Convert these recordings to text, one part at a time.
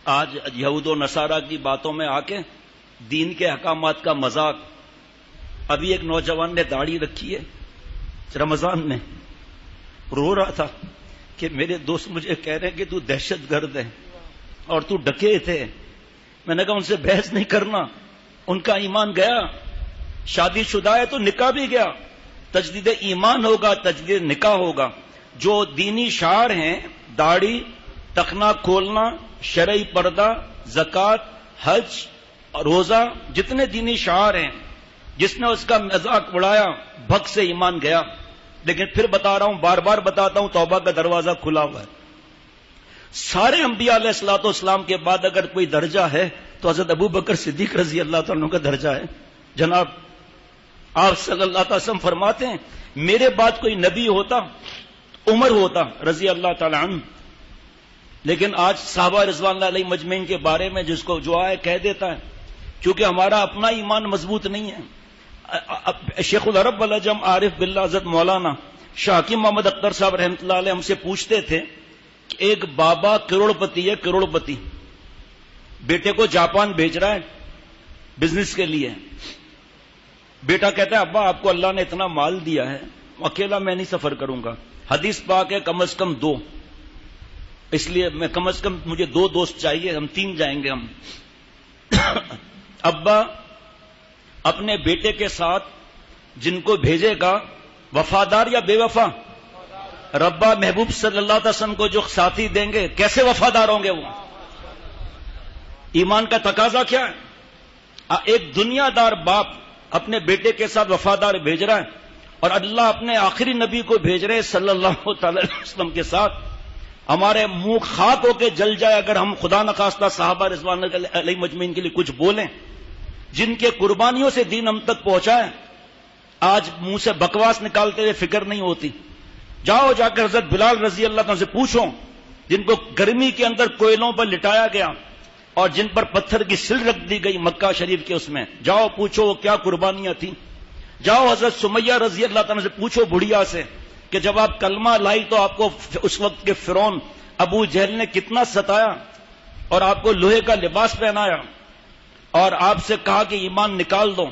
آج یہود و نصارہ کی باتوں میں آ کے دین کے احکامات کا مذاق. ابھی ایک نوجوان نے داڑھی رکھی ہے رمضان میں، رو رہا تھا کہ میرے دوست مجھے کہہ رہے ہیں کہ تو دہشت گرد ہے اور تو ڈکیت ہے. میں نے کہا ان سے بحث نہیں کرنا، ان کا ایمان گیا. شادی شدہ ہے تو نکاح بھی گیا. تجدید ایمان ہوگا، تجدید نکاح ہوگا. جو دینی شعار ہیں، داڑھی، ٹخنا کھولنا، شرعی پردہ، زکوٰۃ، حج، روزہ، جتنے دینی شعار ہیں، جس نے اس کا مذاق اڑایا بھگ سے ایمان گیا. لیکن پھر بتا رہا ہوں، بار بار بتاتا ہوں، توبہ کا دروازہ کھلا ہوا ہے. سارے انبیاء علیہ الصلوۃ والسلام کے بعد اگر کوئی درجہ ہے تو حضرت ابو بکر صدیق رضی اللہ تعالیٰ عنہ کا درجہ ہے. جناب آپ صلی اللہ علیہ وسلم فرماتے ہیں میرے بعد کوئی نبی ہوتا عمر ہوتا رضی اللہ تعالیٰ عنہ. لیکن آج صحابہ رضوان اللہ علیہ مجمعین کے بارے میں جس کو جو آئے کہہ دیتا ہے، کیونکہ ہمارا اپنا ایمان مضبوط نہیں ہے. شیخ العرب العجم عارف باللہ حضرت مولانا شاہ حکیم محمد اختر صاحب رحمۃ اللہ علیہ ہم سے پوچھتے تھے کہ ایک بابا کروڑ پتی ہے، کروڑ پتی، بیٹے کو جاپان بھیج رہا ہے بزنس کے لیے. بیٹا کہتا ہے ابا آپ کو اللہ نے اتنا مال دیا ہے، اکیلا میں نہیں سفر کروں گا. حدیث پاک ہے کم از کم 2، اس لیے میں کم از کم مجھے 2 دوست چاہیے، ہم 3 جائیں گے ہم. ابا اپنے بیٹے کے ساتھ جن کو بھیجے گا وفادار یا بے وفا؟ ربا محبوب صلی اللہ علیہ وسلم کو جو ساتھی دیں گے کیسے وفادار ہوں گے وہ؟ ایمان کا تقاضا کیا ہے؟ ایک دنیا دار باپ اپنے بیٹے کے ساتھ وفادار بھیج رہا ہے، اور اللہ اپنے آخری نبی کو بھیج رہے صلی اللہ تعالی علیہ وسلم کے ساتھ. ہمارے منہ خاک ہو کے جل جائے اگر ہم خدا نخواستہ صحابہ رضوان علیہ مجمعین کے لیے کچھ بولیں جن کے قربانیوں سے دین ہم تک پہنچا ہے. آج منہ سے بکواس نکالتے ہوئے فکر نہیں ہوتی. جاؤ جا کر حضرت بلال رضی اللہ عنہ سے پوچھو جن کو گرمی کے اندر کوئلوں پر لٹایا گیا اور جن پر پتھر کی سل رکھ دی گئی مکہ شریف کے، اس میں جاؤ پوچھو وہ کیا قربانیاں تھیں. جاؤ حضرت سمیہ رضی اللہ عنہ سے پوچھو بڑھیا سے کہ جب آپ کلمہ لائی تو آپ کو اس وقت کے فرعون ابو جہل نے کتنا ستایا اور آپ کو لوہے کا لباس پہنایا اور آپ سے کہا کہ ایمان نکال دو.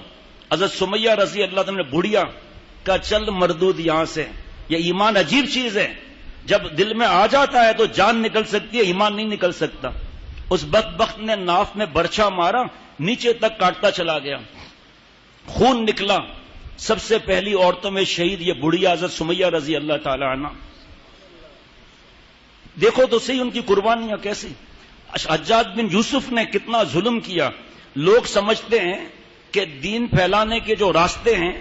حضرت سمیہ رضی اللہ عنہ نے بڑھیا کا چل مردود یہاں سے. یہ ایمان عجیب چیز ہے، جب دل میں آ جاتا ہے تو جان نکل سکتی ہے، ایمان نہیں نکل سکتا. اس بدبخت نے ناف میں برچھا مارا، نیچے تک کاٹتا چلا گیا، خون نکلا. سب سے پہلی عورتوں میں شہید یہ بڑھیا حضرت سمیہ رضی اللہ تعالی عنہ. دیکھو تو صحیح ان کی قربانیاں کیسی. حجاج بن یوسف نے کتنا ظلم کیا. لوگ سمجھتے ہیں کہ دین پھیلانے کے جو راستے ہیں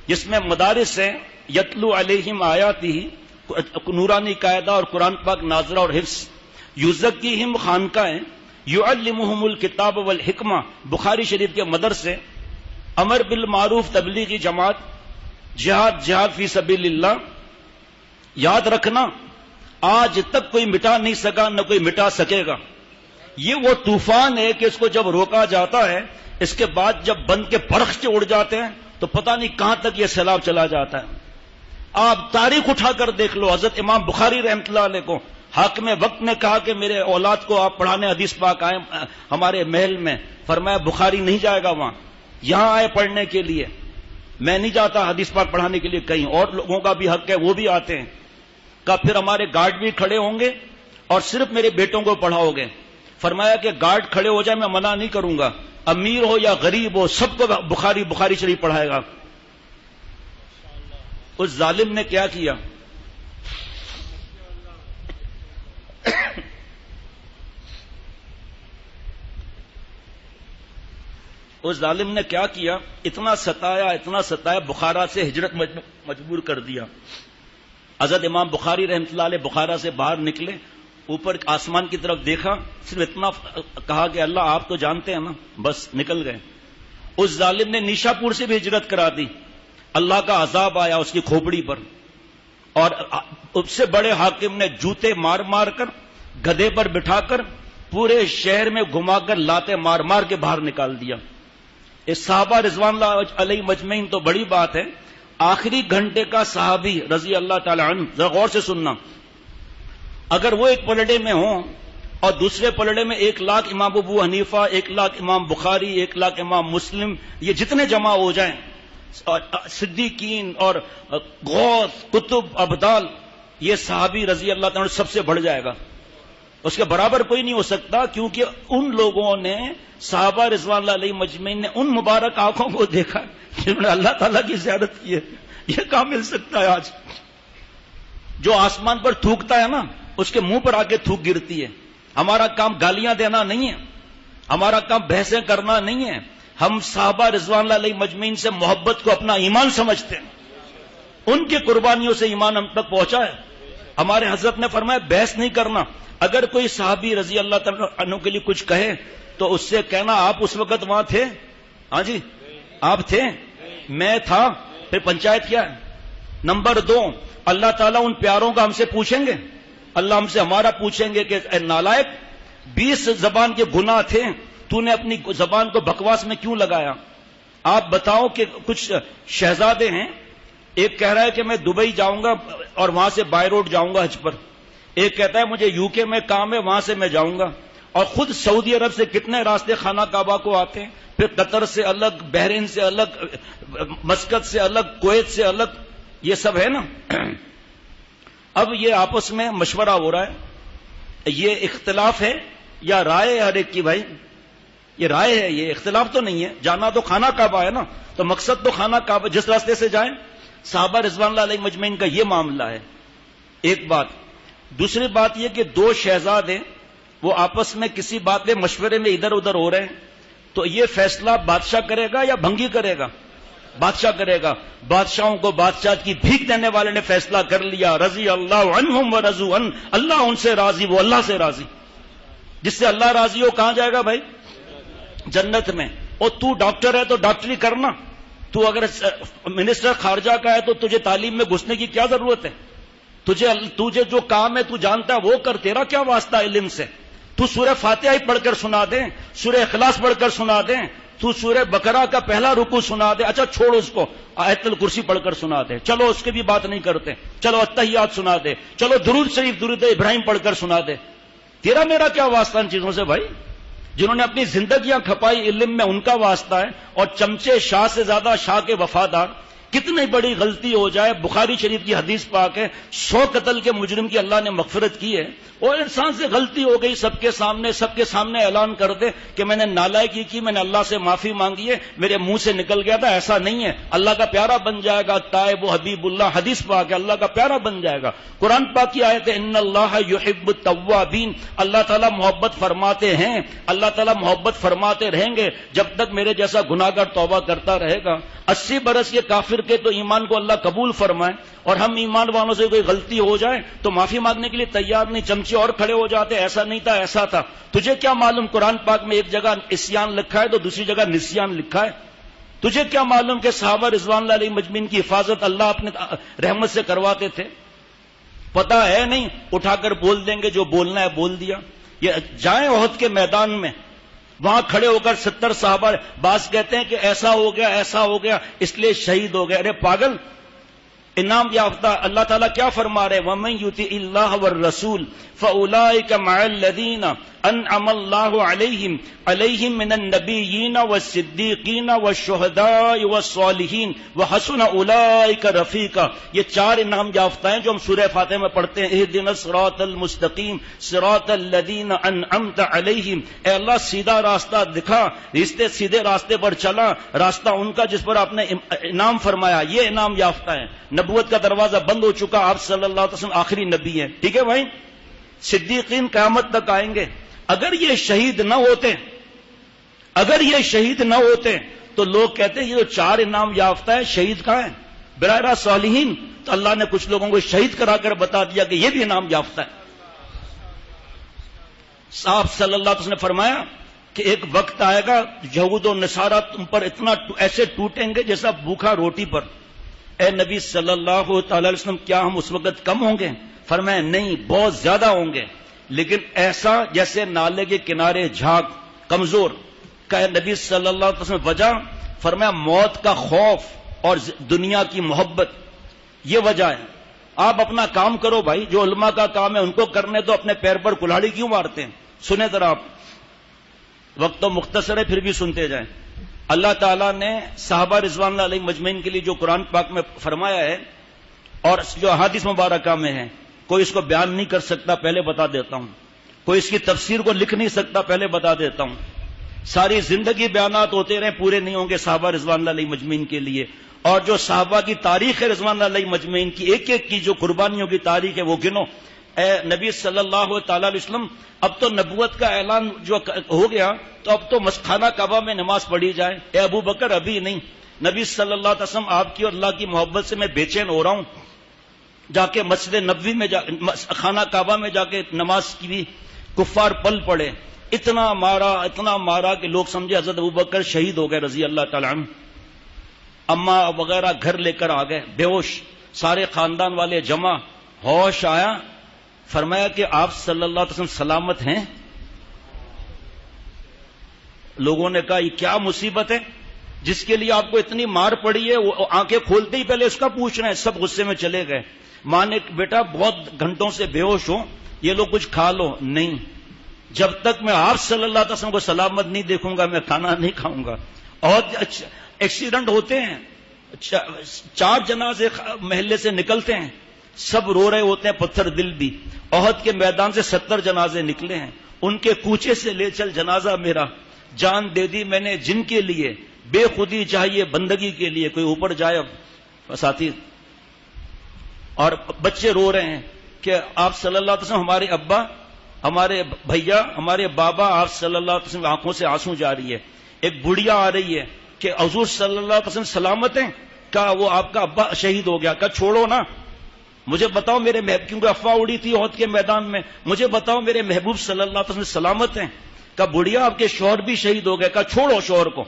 جس میں مدارس ہیں، یتلو علیہم آیاتہ، نورانی قاعدہ اور قرآن پاک ناظرہ اور حفظ، یزکیہم خانقاہیں، یعلمہم الکتاب والحکمہ بخاری شریف کے مدرسے، امر بالمعروف تبلیغی جماعت، جہاد فی سبیل اللہ. یاد رکھنا آج تک کوئی مٹا نہیں سکا، نہ کوئی مٹا سکے گا. یہ وہ طوفان ہے کہ اس کو جب روکا جاتا ہے، اس کے بعد جب بند کے پرخچے اڑ جاتے ہیں تو پتہ نہیں کہاں تک یہ سیلاب چلا جاتا ہے. آپ تاریخ اٹھا کر دیکھ لو. حضرت امام بخاری رحمۃ اللہ علیہ کو حاکم وقت نے کہا کہ میرے اولاد کو آپ پڑھانے حدیث پاک آئے ہمارے محل میں. فرمایا بخاری نہیں جائے گا وہاں، یہاں آئے پڑھنے کے لیے. میں نہیں جاتا حدیث پاک پڑھانے کے لیے کہیں، اور لوگوں کا بھی حق ہے وہ بھی آتے ہیں. کہا پھر ہمارے گارڈ بھی کھڑے ہوں گے اور صرف میرے بیٹوں کو پڑھاؤ گے. فرمایا کہ گارڈ کھڑے ہو جائے میں منع نہیں کروں گا، امیر ہو یا غریب ہو سب کو بخاری شریف پڑھائے گا. اس ظالم نے کیا کیا؟ اس ظالم نے کیا کیا؟ اتنا ستایا بخارا سے ہجرت مجبور کر دیا. حضرت امام بخاری رحمۃ اللہ علیہ بخارا سے باہر نکلے، اوپر آسمان کی طرف دیکھا، صرف اتنا کہا کہ اللہ آپ تو جانتے ہیں نا، بس نکل گئے. اس ظالم نے نیشا پور سے بھی ہجرت کرا دی. اللہ کا عذاب آیا اس کی کھوپڑی پر، اور اس سے بڑے حاکم نے جوتے مار مار کر گدھے پر بٹھا کر پورے شہر میں گھما کر لاتے مار مار کے باہر نکال دیا. اس صحابہ رضوان اللہ علیہ مجمعین تو بڑی بات ہے. آخری گھنٹے کا صحابی رضی اللہ تعالی عنہ، ذرا غور سے سننا، اگر وہ ایک پلڑے میں ہوں اور دوسرے پلڑے میں 1,00,000 امام ابو حنیفہ، 1,00,000 امام بخاری، 1,00,000 امام مسلم، یہ جتنے جمع ہو جائیں، صدیقین اور غوث، کتب، ابدال، یہ صحابی رضی اللہ تعالیٰ سب سے بڑھ جائے گا. اس کے برابر کوئی نہیں ہو سکتا، کیونکہ ان لوگوں نے، صحابہ رضوان اللہ علیہ مجمعین نے ان مبارک آنکھوں کو دیکھا جنہوں نے اللہ تعالیٰ کی زیارت کی ہے. یہ کہاں مل سکتا ہے آج؟ جو آسمان پر تھوکتا ہے نا، اس کے منہ پر آ کے تھوک گرتی ہے. ہمارا کام گالیاں دینا نہیں ہے، ہمارا کام بحثیں کرنا نہیں ہے. ہم صحابہ رضوان اللہ علیہ مجمعین سے محبت کو اپنا ایمان سمجھتے ہیں. ان کی قربانیوں سے ایمان ہم تک پہنچا ہے. ہمارے حضرت نے فرمایا بحث نہیں کرنا. اگر کوئی صحابی رضی اللہ تعالیٰ عنہ کے لیے کچھ کہے تو اس سے کہنا آپ اس وقت وہاں تھے؟ ہاں جی آپ تھے، میں تھا. پھر پنچایت کیا ہے؟ نمبر 2، اللہ تعالیٰ ان پیاروں کا ہم سے پوچھیں گے؟ اللہ ہم سے ہمارا پوچھیں گے کہ اے نالائق، 20 زبان کے گناہ تھے، تو نے اپنی زبان کو بکواس میں کیوں لگایا؟ آپ بتاؤ کہ کچھ شہزادے ہیں، ایک کہہ رہا ہے کہ میں دبئی جاؤں گا اور وہاں سے بائی روڈ جاؤں گا حج پر، ایک کہتا ہے مجھے یو کے میں کام ہے وہاں سے میں جاؤں گا. اور خود سعودی عرب سے کتنے راستے خانہ کعبہ کو آتے ہیں، پھر قطر سے الگ، بحرین سے الگ، مسقط سے الگ، کویت سے الگ، یہ سب ہے نا. اب یہ آپس میں مشورہ ہو رہا ہے، یہ اختلاف ہے یا رائے ہے ہر ایک کی؟ بھائی یہ رائے ہے، یہ اختلاف تو نہیں ہے. جانا تو خانہ کعبہ ہے نا، تو مقصد تو خانہ کعبہ، جس راستے سے جائیں. صحابہ رضوان اللہ علیہ مجمعین کا یہ معاملہ ہے. ایک بات. دوسری بات یہ کہ 2 شہزادے وہ آپس میں کسی بات میں مشورے میں ادھر ادھر ہو رہے ہیں، تو یہ فیصلہ بادشاہ کرے گا یا بھنگی کرے گا؟ بادشاہ کرے گا. بادشاہوں کو بادشاہ کی بھیک دینے والے نے فیصلہ کر لیا، رضی اللہ عنہم ورضوا عنہ، اللہ ان سے راضی، وہ اللہ سے راضی. جس سے اللہ راضی ہو کہاں جائے گا بھائی؟ جنت میں. اور تو ڈاکٹر ہے تو ڈاکٹری کرنا، تو اگر منسٹر خارجہ کا ہے تو تجھے تعلیم میں گھسنے کی کیا ضرورت ہے؟ تجھے جو کام ہے تو جانتا ہے وہ کر، تیرا کیا واسطہ علم سے؟ تو سورہ فاتحہ ہی پڑھ کر سنا دیں، سورہ اخلاص پڑھ کر سنا دیں، تو سورہ بقرہ کا پہلا رکوع سنا دے، اچھا چھوڑ اس کو، آیت الکرسی پڑھ کر سنا دے، چلو اس کی بھی بات نہیں کرتے، چلو التحیات سنا دے، چلو درود شریف، درود ابراہیم پڑھ کر سنا دے. تیرا میرا کیا واسطہ ان چیزوں سے بھائی؟ جنہوں نے اپنی زندگیاں کھپائی علم میں، ان کا واسطہ ہے. اور چمچے شاہ سے زیادہ شاہ کے وفادار. کتنی بڑی غلطی ہو جائے، بخاری شریف کی حدیث پاک ہے، 100 قتل کے مجرم کی اللہ نے مغفرت کی ہے، اور انسان سے غلطی ہو گئی، سب کے سامنے اعلان کر دے کہ میں نے نالائکی کی، میں نے اللہ سے معافی مانگی ہے، میرے منہ سے نکل گیا تھا. ایسا نہیں ہے. اللہ کا پیارا بن جائے گا، تائب و حبیب اللہ، حدیث پاک ہے، اللہ کا پیارا بن جائے گا. قرآن پاک کی آیت ہے، ان اللہ یحب التوابین، اللہ تعالیٰ محبت فرماتے ہیں، اللہ تعالیٰ محبت فرماتے رہیں گے جب تک میرے جیسا گناہگار توبہ کرتا رہے گا. 80 برس یہ کافر کے تو ایمان کو اللہ قبول فرمائے، اور ہم ایمان والوں سے کوئی غلطی ہو جائے تو معافی مانگنے کے لیے تیار نہیں، چمچے اور کھڑے ہو جاتے، ایسا نہیں تھا ایسا تھا. تجھے کیا معلوم قرآن پاک میں ایک جگہ عصیان لکھا ہے تو دوسری جگہ نسیان لکھا ہے؟ تجھے کیا معلوم کہ صحابہ رضوان اللہ علیہ مجمعین کی حفاظت اللہ اپنے رحمت سے کرواتے تھے؟ پتہ ہے نہیں، اٹھا کر بول دیں گے، جو بولنا ہے بول دیا. یہ جائیں احد کے میدان میں، وہاں کھڑے ہو کر 70 صحابہ، بعض کہتے ہیں کہ ایسا ہو گیا ایسا ہو گیا اس لیے شہید ہو گئے. ارے پاگل، انعام یافتہ اللہ تعالیٰ کیا فرما رہے؟ وَمَن يُطِعِ اللَّهَ وَالرَّسُولَ فَأُولَٰئِكَ مَعَ الَّذِينَ أَنْعَمَ اللَّهُ عَلَيْهِمْ مِنَ النَّبِيِّينَ وَالصِّدِّيقِينَ وَالشُّهَدَاءِ وَالصَّالِحِينَ وَحَسُنَ أُولَٰئِكَ رَفِيقًا. یہ 4 انعام یافتہ ہیں جو ہم سورہ فاتحہ میں پڑھتے ہیں، اهْدِنَا الصِّرَاطَ الْمُسْتَقِيمَ صِرَاطَ الَّذِينَ أَنْعَمْتَ عَلَيْهِمْ. اے اللہ سیدھا راستہ دکھا، سیدھے راستے پر چلا، راستہ ان کا جس پر آپ نے انعام فرمایا. یہ انعام یافتہ ہے. نبوت کا دروازہ بند ہو چکا، آپ صلی اللہ علیہ وسلم آخری نبی ہیں. ٹھیک ہے بھائی. صدیقین قیامت تک آئیں گے. اگر یہ شہید نہ ہوتے تو لوگ کہتے ہیں یہ جو 4 انعام یافتہ ہے، شہید کہاں ہے؟ براہ راست صالحین. تو اللہ نے کچھ لوگوں کو شہید کرا کر بتا دیا کہ یہ بھی انعام یافتہ ہے. صاحب صلی اللہ علیہ وسلم نے فرمایا کہ ایک وقت آئے گا یہود و نصارہ تم پر اتنا ایسے ٹوٹیں گے جیسا بھوکھا روٹی پر. اے نبی صلی اللہ تعالی علیہ وسلم، کیا ہم اس وقت کم ہوں گے؟ فرمایا نہیں، بہت زیادہ ہوں گے، لیکن ایسا جیسے نالے کے کنارے جھاگ، کمزور. کہ نبی صلی اللہ علیہ وسلم وجہ؟ فرمایا موت کا خوف اور دنیا کی محبت، یہ وجہ ہے. آپ اپنا کام کرو بھائی، جو علماء کا کام ہے ان کو کرنے دو، اپنے پیر پر کلہاڑی کیوں مارتے ہیں؟ سنیں ذرا آپ، وقت تو مختصر ہے پھر بھی سنتے جائیں. اللہ تعالیٰ نے صحابہ رضوان اللہ علیہ مجمعین کے لیے جو قرآن پاک میں فرمایا ہے اور جو احادیث مبارکہ میں ہے، کوئی اس کو بیان نہیں کر سکتا، پہلے بتا دیتا ہوں. کوئی اس کی تفسیر کو لکھ نہیں سکتا، پہلے بتا دیتا ہوں. ساری زندگی بیانات ہوتے رہے، پورے نہیں ہوں گے صحابہ رضوان اللہ علیہ مجمعین کے لیے. اور جو صحابہ کی تاریخ ہے رضوان اللہ علیہ مجمعین کی، ایک ایک کی جو قربانیوں کی تاریخ ہے وہ گنو. اے نبی صلی اللہ تعالی علیہ وسلم، اب تو نبوت کا اعلان جو ہو گیا تو اب تو خانہ کعبہ میں نماز پڑھی جائے. اے ابو بکر ابھی نہیں. نبی صلی اللہ علیہ وسلم آپ کی اور اللہ کی محبت سے میں بے چین ہو رہا ہوں. جا کے مسجد نبوی میں خانہ کعبہ میں جا کے نماز کی بھی کفار پل پڑے. اتنا مارا کہ لوگ سمجھے حضرت ابو بکر شہید ہو گئے رضی اللہ تعالیٰ عنہ. اماں وغیرہ گھر لے کر آ گئے بے ہوش، سارے خاندان والے جمع. ہوش آیا، فرمایا کہ آپ صلی اللہ علیہ وسلم سلامت ہیں. لوگوں نے کہا یہ کیا مصیبت ہے جس کے لیے آپ کو اتنی مار پڑی ہے؟ وہ آنکھیں کھولتے ہی پہلے اس کا پوچھ رہے ہیں. سب غصے میں چلے گئے. ماں نے بیٹا بہت گھنٹوں سے بے ہوش ہوں، یہ لوگ کچھ کھا لو. نہیں، جب تک میں آپ صلی اللہ علیہ وسلم کو سلامت نہیں دیکھوں گا میں کھانا نہیں کھاؤں گا. اور ایکسیڈنٹ ہوتے ہیں، 4 جنازے محلے سے نکلتے ہیں، سب رو رہے ہوتے ہیں، پتھر دل بھی. احد کے میدان سے 70 جنازے نکلے ہیں، ان کے کوچے سے لے چل جنازہ میرا. جان دے دی میں نے جن کے لیے، بے خودی چاہیے بندگی کے لیے. کوئی اوپر جائے اب ساتھی. اور بچے رو رہے ہیں کہ آپ صلی اللہ علیہ وسلم، ہمارے ابا، ہمارے بھیا، ہمارے بابا، آپ صلی اللہ علیہ وسلم آنکھوں سے آنسو جاری ہے. ایک بڑھیا آ رہی ہے کہ حضور صلی اللہ علیہ وسلم سلامت ہیں. کہا وہ آپ کا ابا شہید ہو گیا. کہا چھوڑو نا، مجھے بتاؤ میرے محبوب، کیونکہ افواہ اڑی تھی احد کے میدان میں، مجھے بتاؤ میرے محبوب صلی اللہ علیہ وسلم سلامت ہیں. کہا بڑھیا آپ کے شوہر بھی شہید ہو گئے. کہا چھوڑو شوہر کو،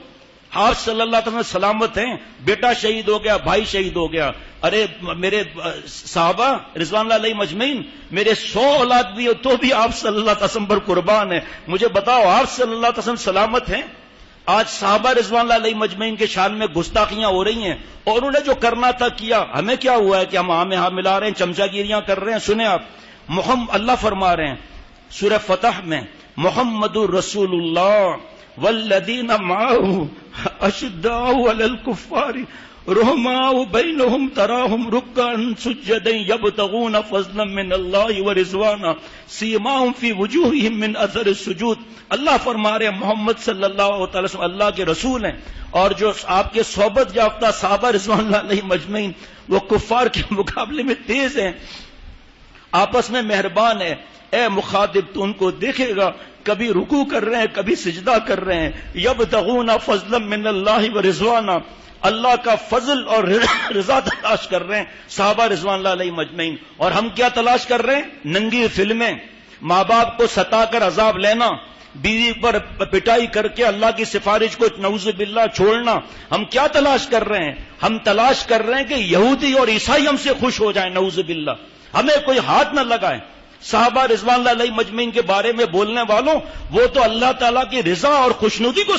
آپ صلی اللہ علیہ وسلم سلامت ہیں، بیٹا شہید ہو گیا، بھائی شہید ہو گیا. ارے میرے صحابہ رضوان اللہ علیہ مجمعین، میرے 100 اولاد بھی ہو تو بھی آپ صلی اللہ علیہ وسلم پر قربان ہیں. مجھے بتاؤ آپ صلی اللہ علیہ وسلم سلامت ہیں؟ آج صحابہ رضوان اللہ علیہ مجمعین کے شان میں گستاخیاں ہو رہی ہیں، اور انہوں نے جو کرنا تھا کیا. ہمیں کیا ہوا ہے کہ ہم ہاں ملا رہے ہیں، چمچا گیریاں کر رہے ہیں؟ سنیں آپ، اللہ فرما رہے ہیں سورہ فتح میں، محمد الرسول اللہ والذین معه اشداء علی الکفار رحماء بینہم تراہم رکعا سجدا یبتغون فضلا من اللہ ورضوانا سیماہم فی وجوہہم من اثر السجود. اللہ فرما رہے ہیں محمد صلی اللہ تعالی وسلم اللہ کے رسول ہیں، اور جو آپ کے صحبت یافتہ صحابہ رضوان اللہ علیہ مجمعین وہ کفار کے مقابلے میں تیز ہیں، آپس میں مہربان ہے. اے مخاطب تو ان کو دیکھے گا کبھی رکوع کر رہے ہیں کبھی سجدہ کر رہے ہیں. یبتغون فضلا من اللہ ورضوانا، اللہ کا فضل اور رضا تلاش کر رہے ہیں صحابہ رضوان اللہ علیہ مجمعین. اور ہم کیا تلاش کر رہے ہیں؟ ننگی فلمیں، ماں باپ کو ستا کر عذاب لینا، بیوی پر پٹائی کر کے اللہ کی سفارش کو نعوذ باللہ چھوڑنا. ہم کیا تلاش کر رہے ہیں؟ ہم تلاش کر رہے ہیں کہ یہودی اور عیسائی ہم سے خوش ہو جائیں، نعوذ باللہ. ہمیں کوئی ہاتھ نہ لگائے. صحابہ رضوان اللہ علیہ مجمعین کے بارے میں بولنے والوں، وہ تو اللہ تعالیٰ کی رضا اور خوشنودی کو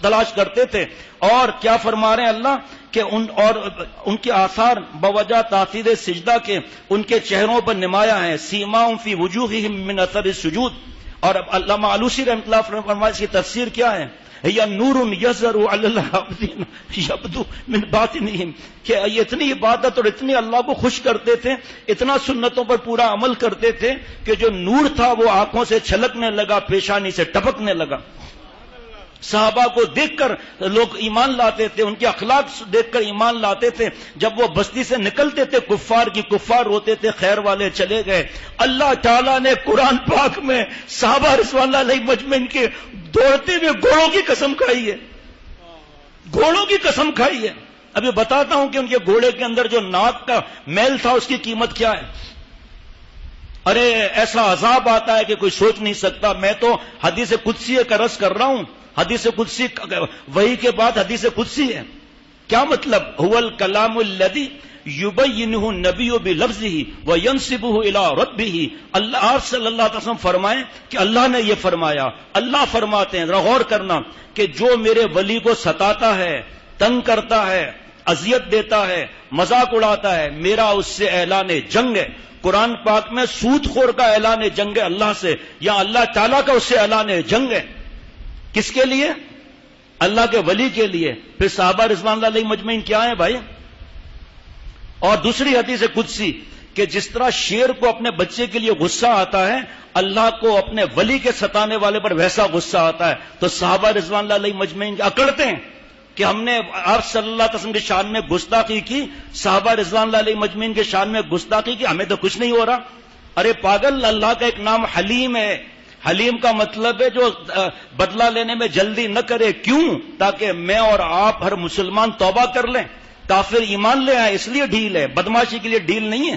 تلاش کرتے تھے. اور کیا فرما رہے ہیں اللہ کہ ان کے آثار بوجہ تاثیر سجدہ کے ان کے چہروں پر نمایاں ہیں. سیماؤں فی وجوہہم من اثر السجود. اور علامہ علوسی رحمۃ اللہ فرمائے اس کی تفسیر کیا ہے؟ یا نور یظہر علی العابدین یبدو من باطنہم، کہ یہ اتنی عبادت اور اتنی اللہ کو خوش کرتے تھے، اتنا سنتوں پر پورا عمل کرتے تھے کہ جو نور تھا وہ آنکھوں سے چھلکنے لگا، پیشانی سے ٹپکنے لگا. صحابہ کو دیکھ کر لوگ ایمان لاتے تھے، ان کے اخلاق دیکھ کر ایمان لاتے تھے. جب وہ بستی سے نکلتے تھے کفار روتے تھے خیر والے چلے گئے. اللہ تعالیٰ نے قرآن پاک میں صحابہ رضوان اللہ علیہ مجمعین کے دوڑتے ہوئے گھوڑوں کی قسم کھائی ہے، گھوڑوں کی قسم کھائی ہے. ابھی بتاتا ہوں کہ ان کے گھوڑے کے اندر جو ناک کا میل تھا اس کی قیمت کیا ہے. ارے ایسا عذاب آتا ہے کہ کوئی سوچ نہیں سکتا. میں تو حدیث قدسی کا رس کر رہا ہوں. حدیث قدسی وحی کے بعد حدیث قدسی ہے. کیا مطلب؟ هو الکلام الذی یبینہ النبی بلفظہ وینسبہ الی ربہ. اللہ آپ صلی اللہ علیہ وسلم فرمائیں کہ اللہ نے یہ فرمایا. اللہ فرماتے ہیں، ذرا غور کرنا، کہ جو میرے ولی کو ستاتا ہے، تنگ کرتا ہے، اذیت دیتا ہے، مذاق اڑاتا ہے، میرا اس سے اعلان جنگ ہے۔ قرآن پاک میں سود خور کا اعلان جنگ ہے اللہ سے، یا اللہ تعالیٰ کا اس سے اعلان جنگ ہے۔ کس کے لیے؟ اللہ کے ولی کے لیے۔ پھر صحابہ رضوان اللہ علیہ مجمعین کیا ہیں بھائی؟ اور دوسری حدیث قدسی کہ جس طرح شیر کو اپنے بچے کے لیے غصہ آتا ہے، اللہ کو اپنے ولی کے ستانے والے پر ویسا غصہ آتا ہے۔ تو صحابہ رضوان اللہ علیہ مجمعین اکڑتے ہیں کہ ہم نے آپ صلی اللہ علیہ وسلم کی شان میں گستاخی کی، صحابہ رضوان اللہ علیہ مجمعین کے شان میں گستاخی کی، ہمیں تو کچھ نہیں ہو رہا۔ ارے پاگل، اللہ کا ایک نام حلیم ہے۔ حلیم کا مطلب ہے جو بدلہ لینے میں جلدی نہ کرے۔ کیوں؟ تاکہ میں اور آپ ہر مسلمان توبہ کر لیں، کافر ایمان لے آئے، اس لیے ڈھیل ہے، بدماشی کے لیے ڈھیل نہیں ہے۔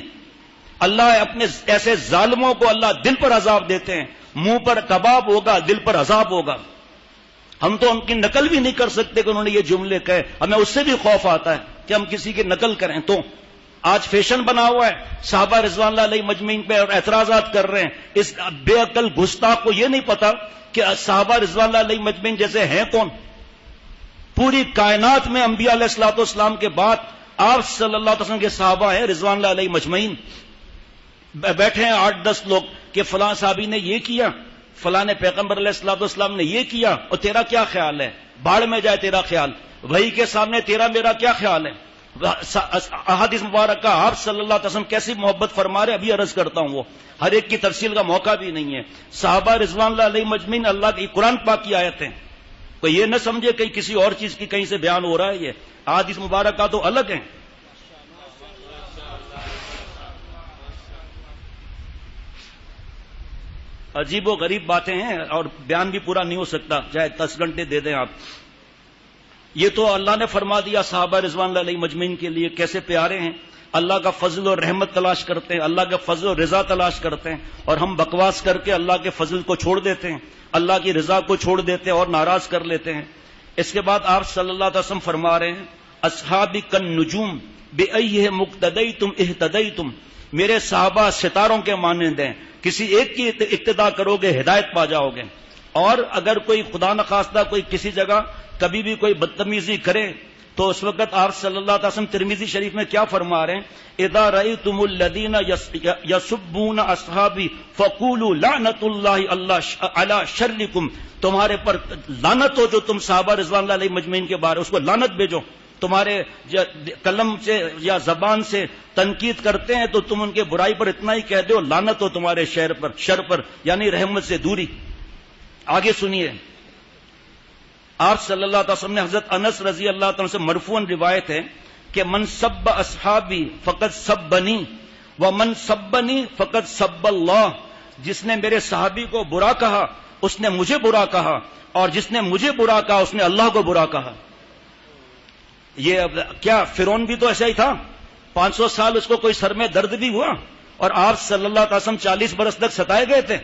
اللہ اپنے ایسے ظالموں کو اللہ دل پر عذاب دیتے ہیں، منہ پر کباب ہوگا، دل پر عذاب ہوگا۔ ہم تو ان کی نقل بھی نہیں کر سکتے کہ انہوں نے یہ جملے کہے، ہمیں اس سے بھی خوف آتا ہے کہ ہم کسی کی نقل کریں۔ تو آج فیشن بنا ہوا ہے، صحابہ رضوان اللہ علیہ مجمعین پہ اعتراضات کر رہے ہیں۔ اس بے عقل گستاخ کو یہ نہیں پتا کہ صحابہ رضوان اللہ علیہ مجمعین جیسے ہیں کون؟ پوری کائنات میں انبیاء علیہ الصلوۃ والسلام کے بعد آپ صلی اللہ علیہ وسلم کے صحابہ ہیں رضوان اللہ علیہ مجمعین۔ بیٹھے ہیں 8-10 لوگ کہ فلاں صحابی نے یہ کیا، فلاں نے پیغمبر علیہ الصلوۃ والسلام نے یہ کیا، اور تیرا کیا خیال ہے؟ باڑ میں جائے تیرا خیال، وہی کے سامنے تیرا میرا کیا خیال ہے؟ احادیث مبارکہ آپ صلی اللہ علیہ وسلم کیسی محبت فرما رہے، ابھی عرض کرتا ہوں، وہ ہر ایک کی تفصیل کا موقع بھی نہیں ہے۔ صحابہ رضوان اللہ علیہ مجمعین اللہ کی قرآن پاک کی آیتیں، کوئی یہ نہ سمجھے کہ کسی اور چیز کی کہیں سے بیان ہو رہا ہے۔ یہ احادیث مبارکہ تو الگ ہیں۔ عجیب و غریب باتیں ہیں اور بیان بھی پورا نہیں ہو سکتا، چاہے 10 گھنٹے دے دیں آپ۔ یہ تو اللہ نے فرما دیا صحابہ رضوان اللہ علیہ مجمعین کے لیے کیسے پیارے ہیں، اللہ کا فضل اور رحمت تلاش کرتے ہیں، اللہ کا فضل اور رضا تلاش کرتے ہیں، اور ہم بکواس کر کے اللہ کے فضل کو چھوڑ دیتے ہیں، اللہ کی رضا کو چھوڑ دیتے ہیں اور ناراض کر لیتے ہیں۔ اس کے بعد آپ صلی اللہ علیہ وسلم فرما رہے ہیں اصحابی کالنجوم بأیہم اقتدیتم اہتدیتم، میرے صحابہ ستاروں کے مانند ہیں، کسی ایک کی اقتدا کرو گے ہدایت پا جاؤ گے۔ اور اگر کوئی خدا نخواستہ کوئی کسی جگہ کبھی بھی کوئی بدتمیزی کرے تو اس وقت آپ صلی اللہ علیہ وسلم ترمذی شریف میں کیا فرما رہے ہیں؟ اذا رأیتم الذین یسبون اصحابی فقولوا لعنت اللہ علی شرکم، تمہارے پر لعنت ہو جو تم صحابہ رضوان اللہ علیہ مجمعین کے بارے، اس کو لعنت بھیجو۔ تمہارے قلم سے یا زبان سے تنقید کرتے ہیں تو تم ان کے برائی پر اتنا ہی کہہ دو لعنت ہو تمہارے شر پر، یعنی رحمت سے دوری۔ آگے سنیے، آپ صلی اللہ علیہ وسلم نے حضرت انس رضی اللہ عنہ سے مرفوعاً روایت ہے کہ من سب اصحابی فقد سبنی ومن سبنی فقد سب اللہ، جس نے میرے صحابی کو برا کہا اس نے مجھے برا کہا، اور جس نے مجھے برا کہا اس نے اللہ کو برا کہا۔ یہ کیا فرعون بھی تو ایسا ہی تھا؟ 500 سال اس کو کوئی سر میں درد بھی ہوا، اور آپ صلی اللہ علیہ وسلم 40 برس تک ستائے گئے تھے؟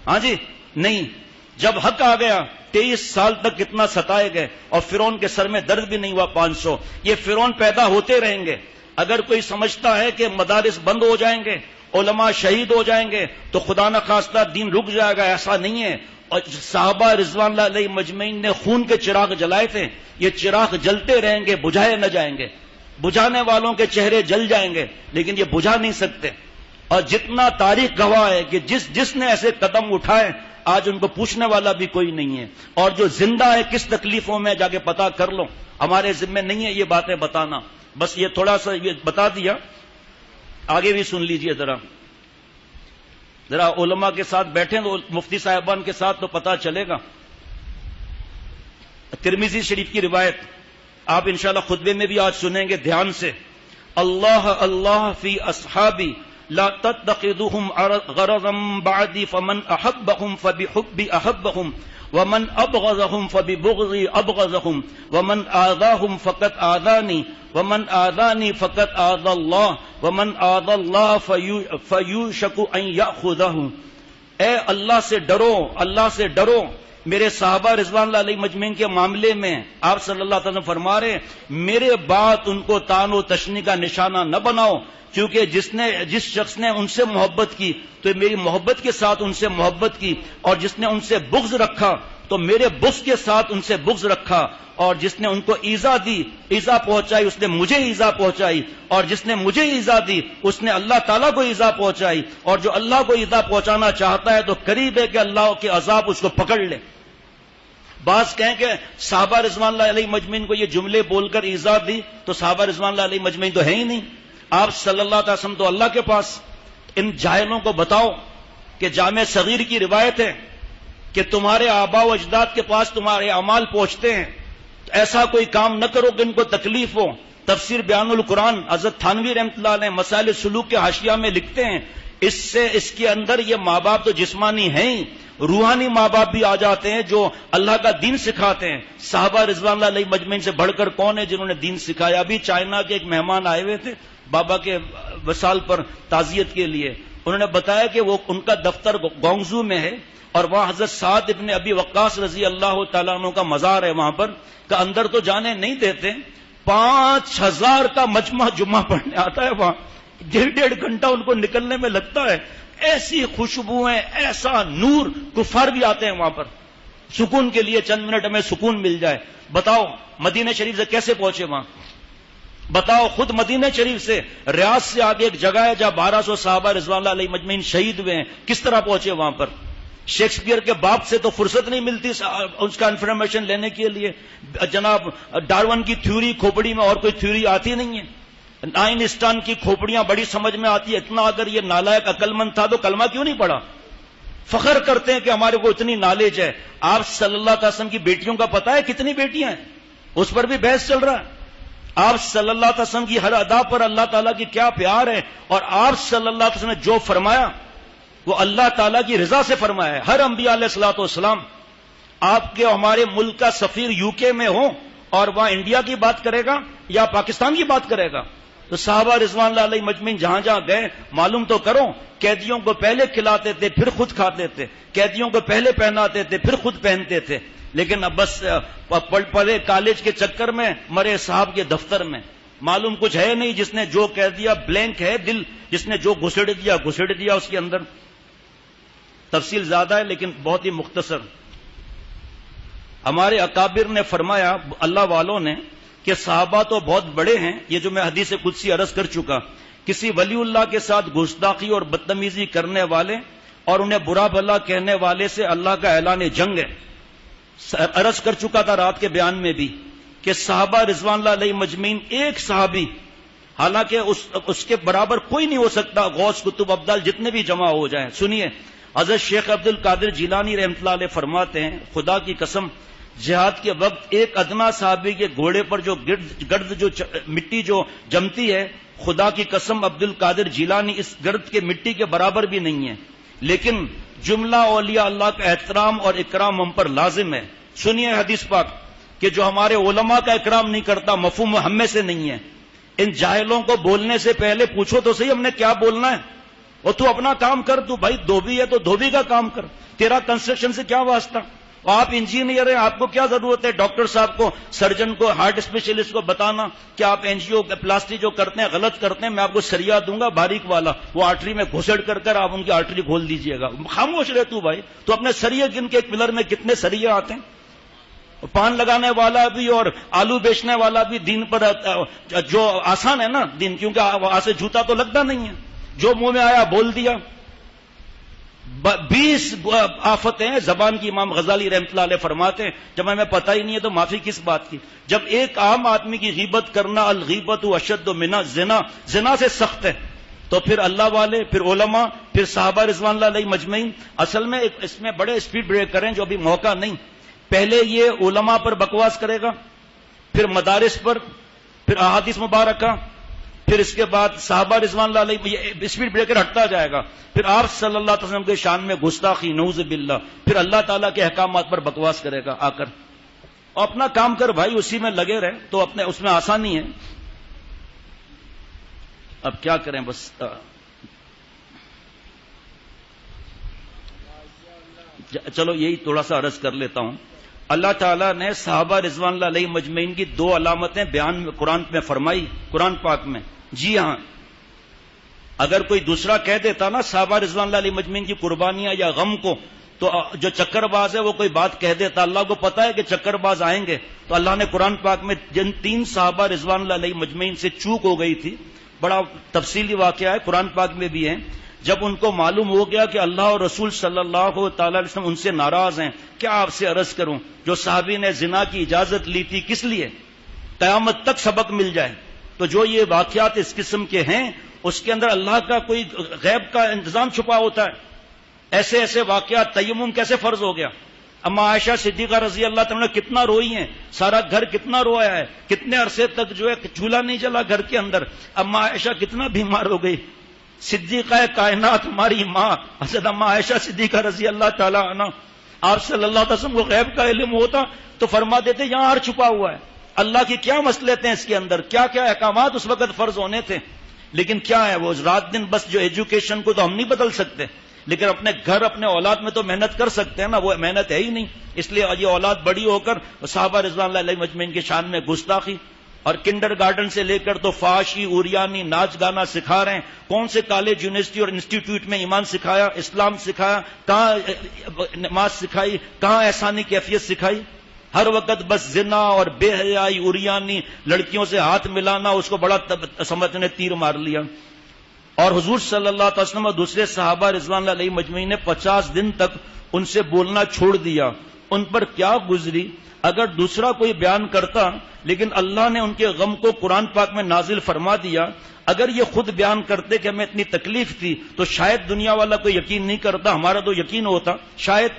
ہاں جی نہیں، جب حق آ گیا 23 سال تک کتنا ستائے گئے، اور فرعون کے سر میں درد بھی نہیں ہوا 500۔ یہ فرعون پیدا ہوتے رہیں گے۔ اگر کوئی سمجھتا ہے کہ مدارس بند ہو جائیں گے، علماء شہید ہو جائیں گے تو خدا نخواستہ دین رک جائے گا، ایسا نہیں ہے۔ اور صحابہ رضوان اللہ علیہ مجمعین نے خون کے چراغ جلائے تھے، یہ چراغ جلتے رہیں گے، بجھائے نہ جائیں گے۔ بجھانے والوں کے چہرے جل جائیں گے لیکن یہ بجھا نہیں سکتے۔ اور جتنا تاریخ گواہ ہے کہ جس نے ایسے قدم اٹھائے آج ان کو پوچھنے والا بھی کوئی نہیں ہے، اور جو زندہ ہے کس تکلیفوں میں جا کے پتا کر لو، ہمارے ذمہ نہیں ہے یہ باتیں بتانا، بس یہ تھوڑا سا یہ بتا دیا۔ آگے بھی سن لیجئے ذرا علماء کے ساتھ بیٹھیں تو مفتی صاحبان کے ساتھ تو پتا چلے گا۔ ترمذی شریف کی روایت آپ انشاءاللہ خطبے میں بھی آج سنیں گے دھیان سے۔ اللہ اللہ فی اصحابی لا تتخذوهم غرضا بعدی فمن احبهم فبحبی احبهم ومن ابغضهم فببغضی ابغضهم ومن آذاهم فقد آذانی ومن آذانی فقد آذى اللہ ومن آذى اللہ فیوشک ان یأخذہ۔ اے اللہ سے ڈرو، اللہ سے ڈرو۔ میرے صحابہ رضوان اللہ علیہ مجمعین کے معاملے میں آپ صلی اللہ علیہ وسلم فرما رہے میرے بعد ان کو تان و تشنی کا نشانہ نہ بناؤ، کیونکہ جس شخص نے ان سے محبت کی تو میری محبت کے ساتھ ان سے محبت کی، اور جس نے ان سے بغض رکھا تو تو میرے بغض کے ساتھ ان سے بغض رکھا، اور جس نے ان کو ایذا دی، ایذا پہنچائی، اس نے مجھے ایذا پہنچائی، اور جس نے مجھے ایذا دی اس نے اللہ تعالیٰ کو ایذا پہنچائی، اور جو اللہ کو ایذا پہنچانا چاہتا ہے تو قریب ہے کہ اللہ کے عذاب اس کو پکڑ لے۔ بعض کہیں کہ صحابہ رضوان اللہ علیہ مجمعین کو یہ جملے بول کر ایذا دی، تو صحابہ رضوان اللہ علیہ مجمعین تو ہے ہی نہیں، آپ صلی اللہ علیہ وسلم تو اللہ کے پاس۔ ان جاہلوں کو بتاؤ کہ جامع صغیر کی روایت ہے کہ تمہارے آباء و اجداد کے پاس تمہارے اعمال پہنچتے ہیں، ایسا کوئی کام نہ کرو کہ ان کو تکلیف ہو۔ تفسیر بیان القرآن حضرت تھانوی رحمۃ اللہ علیہ مسائل سلوک کے حاشیہ میں لکھتے ہیں، اس کے اندر یہ ماں باپ تو جسمانی ہیں ہی، روحانی ماں باپ بھی آ جاتے ہیں جو اللہ کا دین سکھاتے ہیں۔ صحابہ رضوان اللہ علیہ مجمعین سے بڑھ کر کون ہے جنہوں نے دین سکھایا؟ ابھی چائنا کے ایک مہمان آئے ہوئے تھے بابا کے وصال پر تعزیت کے لیے، انہوں نے بتایا کہ وہ ان کا دفتر گونگزو میں ہے، اور وہاں حضرت سعد ابن ابی وقاص رضی اللہ تعالیٰ عنہ کا مزار ہے، وہاں پر کہ اندر تو جانے نہیں دیتے، 5000 کا مجمع جمعہ پڑھنے آتا ہے وہاں، 1.5 گھنٹہ ان کو نکلنے میں لگتا ہے، ایسی خوشبوئیں، ایسا نور، کفار بھی آتے ہیں وہاں پر سکون کے لیے، چند منٹ ہمیں سکون مل جائے۔ بتاؤ مدینہ شریف سے کیسے پہنچے وہاں؟ بتاؤ خود مدینہ شریف سے، ریاض سے آگے ایک جگہ ہے جہاں 1200 صحابہ رضوان اللہ علیہ مجمعین شہید ہوئے ہیں، کس طرح پہنچے وہاں پر؟ شیکسپیئر کے باپ سے تو فرصت نہیں ملتی اس کا انفارمیشن لینے کے لیے، جناب ڈارون کی تھیوری کھوپڑی میں اور کوئی تھیوری آتی نہیں ہے، آئنسٹائن کی کھوپڑیاں بڑی سمجھ میں آتی ہے، اتنا اگر یہ نالائق عقل مند تھا تو کلمہ کیوں نہیں پڑھا؟ فخر کرتے ہیں کہ ہمارے کو اتنی نالج ہے۔ آپ صلی اللہ علیہ وسلم کی بیٹیوں کا پتہ ہے کتنی بیٹیاں ہیں؟ اس پر بھی بحث چل رہا ہے۔ آپ صلی اللہ علیہ وسلم کی ہر ادا پر اللہ تعالیٰ کی کیا پیار ہے، اور آپ صلی اللہ علیہ وسلم نے جو فرمایا وہ اللہ تعالیٰ کی رضا سے فرمایا ہے۔ ہر انبیاء علیہ الصلوۃ والسلام، آپ کے ہمارے ملک کا سفیر یو کے میں ہو اور وہاں انڈیا کی بات کرے گا یا پاکستان کی بات کرے گا؟ تو صحابہ رضوان اللہ علیہ مجمعین جہاں جہاں گئے معلوم تو کرو، قیدیوں کو پہلے کھلاتے تھے پھر خود کھاتے تھے، قیدیوں کو پہلے پہناتے تھے پھر خود پہنتے تھے، لیکن اب بس پڑھے کالج کے چکر میں، مرے صاحب کے دفتر میں، معلوم کچھ ہے نہیں، جس نے جو کہہ دیا بلینک ہے دل، جس نے جو گھسڑ دیا اس کے اندر۔ تفصیل زیادہ ہے لیکن بہت ہی مختصر۔ ہمارے اکابر نے فرمایا، اللہ والوں نے، کہ صحابہ تو بہت بڑے ہیں، یہ جو میں حدیث قدسی عرض کر چکا، کسی ولی اللہ کے ساتھ گستاخی اور بدتمیزی کرنے والے اور انہیں برا بھلا کہنے والے سے اللہ کا اعلان جنگ ہے۔ عرض کر چکا تھا رات کے بیان میں بھی کہ صحابہ رضوان اللہ علیہ مجمعین، ایک صحابی، حالانکہ اس کے برابر کوئی نہیں ہو سکتا، غوث قطب ابدال جتنے بھی جمع ہو جائیں۔ سنیے، حضرت شیخ عبد القادر جیلانی رحمۃ اللہ علیہ فرماتے ہیں، خدا کی قسم جہاد کے وقت ایک ادنا صحابی کے گھوڑے پر جو گرد جو مٹی جو جمتی ہے، خدا کی قسم عبد القادر جیلانی اس گرد کے مٹی کے برابر بھی نہیں ہے، لیکن جملہ اولیاء اللہ کا احترام اور اکرام ہم پر لازم ہے۔ سنیے حدیث پاک کہ جو ہمارے علماء کا اکرام نہیں کرتا مفہوم ہم میں سے نہیں ہے۔ ان جاہلوں کو بولنے سے پہلے پوچھو تو صحیح ہم نے کیا بولنا ہے، اور تو اپنا کام کر، تو بھائی دھوبی ہے تو دھوبی کا کام کر، تیرا کنسٹرکشن سے کیا واسطہ؟ آپ انجینئر ہیں، آپ کو کیا ضرورت ہے ڈاکٹر صاحب کو، سرجن کو، ہارٹ اسپیشلسٹ کو بتانا کہ آپ این جی او پلاسٹی جو کرتے ہیں غلط کرتے ہیں، میں آپ کو سریا دوں گا باریک والا، وہ آرٹری میں گھسڑ کر آپ ان کی آرٹری کھول دیجئے گا۔ خاموش رہ تو بھائی، تو اپنے سریے گن کے، ایک پلر میں کتنے سریے آتے ہیں، پان لگانے والا بھی اور آلو بیچنے والا بھی دین پر جو آسان ہے نا دین، کیونکہ وہاں سے جوتا تو لگتا نہیں ہے، جو منہ میں آیا بول دیا۔ 20 آفتیں ہیں زبان کی، امام غزالی رحمۃ اللہ علیہ فرماتے ہیں، جب ہمیں پتہ ہی نہیں ہے تو معافی کس بات کی؟ جب ایک عام آدمی کی غیبت کرنا، الغیبت اشد من الزنا، زنا سے سخت ہے، تو پھر اللہ والے، پھر علماء، پھر صحابہ رضوان اللہ علیہ مجمعین۔ اصل میں اس میں بڑے اسپیڈ بریک کریں جو ابھی موقع نہیں، پہلے یہ علماء پر بکواس کرے گا، پھر مدارس پر، پھر احادیث مبارکہ، پھر اس کے بعد صحابہ رضوان اللہ علیہ، اسپیڈ بریکر ہٹتا جائے گا، پھر آپ صلی اللہ علیہ وسلم کے شان میں گستاخی، نعوذ باللہ، پھر اللہ تعالیٰ کے احکامات پر بکواس کرے گا آ کر۔ اپنا کام کر بھائی، اسی میں لگے رہے تو اپنے اس میں آسانی ہے۔ اب کیا کریں، بس چلو یہی تھوڑا سا عرض کر لیتا ہوں۔ اللہ تعالیٰ نے صحابہ رضوان اللہ علیہ مجمعین کی 2 علامتیں بیان میں قرآن میں فرمائی، قرآن پاک میں۔ جی ہاں، اگر کوئی دوسرا کہہ دیتا نا صحابہ رضوان اللہ علیہ مجمعین کی قربانیاں یا غم کو، تو جو چکر باز ہے وہ کوئی بات کہہ دیتا، اللہ کو پتا ہے کہ چکر باز آئیں گے، تو اللہ نے قرآن پاک میں جن 3 صحابہ رضوان اللہ علیہ مجمعین سے چوک ہو گئی تھی، بڑا تفصیلی واقعہ ہے، قرآن پاک میں بھی ہے، جب ان کو معلوم ہو گیا کہ اللہ اور رسول صلی اللہ تعالی علیہ وسلم ان سے ناراض ہیں، کیا آپ سے عرض کروں، جو صحابی نے زنا کی اجازت لی تھی کس لیے؟ قیامت تک سبق مل جائے۔ تو جو یہ واقعات اس قسم کے ہیں اس کے اندر اللہ کا کوئی غیب کا انتظام چھپا ہوتا ہے۔ ایسے ایسے واقعات، تیمم کیسے فرض ہو گیا؟ اما عائشہ صدیقہ رضی اللہ تعالیٰ کتنا روئی ہیں، سارا گھر کتنا رویا ہے، کتنے عرصے تک جو ہے چولہا نہیں جلا گھر کے اندر، اما عائشہ کتنا بیمار ہو گئی۔ صدیقہ کائنات ہماری ماں حضرت اما عائشہ صدیقہ رضی اللہ تعالیٰ عنہ، آپ صلی اللہ علیہ وسلم کو غیب کا علم ہوتا تو فرما دیتے یہاں ہر چھپا ہوا ہے، اللہ کی کیا مصلحتیں اس کے اندر، کیا کیا احکامات اس وقت فرض ہونے تھے۔ لیکن کیا ہے وہ رات دن بس جو ایجوکیشن کو تو ہم نہیں بدل سکتے، لیکن اپنے گھر اپنے اولاد میں تو محنت کر سکتے ہیں نا، وہ محنت ہے ہی نہیں، اس لیے یہ اولاد بڑی ہو کر صحابہ رضوان اللہ علیہ مجمعین کی شان میں گستاخی، اور کنڈر گارڈن سے لے کر تو فحاشی اوریانی ناچ گانا سکھا رہے ہیں۔ کون سے کالج یونیورسٹی اور انسٹیٹیوٹ میں ایمان سکھایا، اسلام سکھایا، کہاں نماز سکھائی، کہاں احسانی کیفیت سکھائی؟ ہر وقت بس زنا اور بے حیائی اوریانی، لڑکیوں سے ہاتھ ملانا، اس کو بڑا سمجھنے تیر مار لیا۔ اور حضور صلی اللہ علیہ وسلم اور دوسرے صحابہ رضوان اللہ علیہ مجمعین نے 50 دن تک ان سے بولنا چھوڑ دیا۔ ان پر کیا گزری اگر دوسرا کوئی بیان کرتا، لیکن اللہ نے ان کے غم کو قرآن پاک میں نازل فرما دیا۔ اگر یہ خود بیان کرتے کہ ہمیں اتنی تکلیف تھی تو شاید دنیا والا کوئی یقین نہیں کرتا، ہمارا تو یقین ہوتا شاید،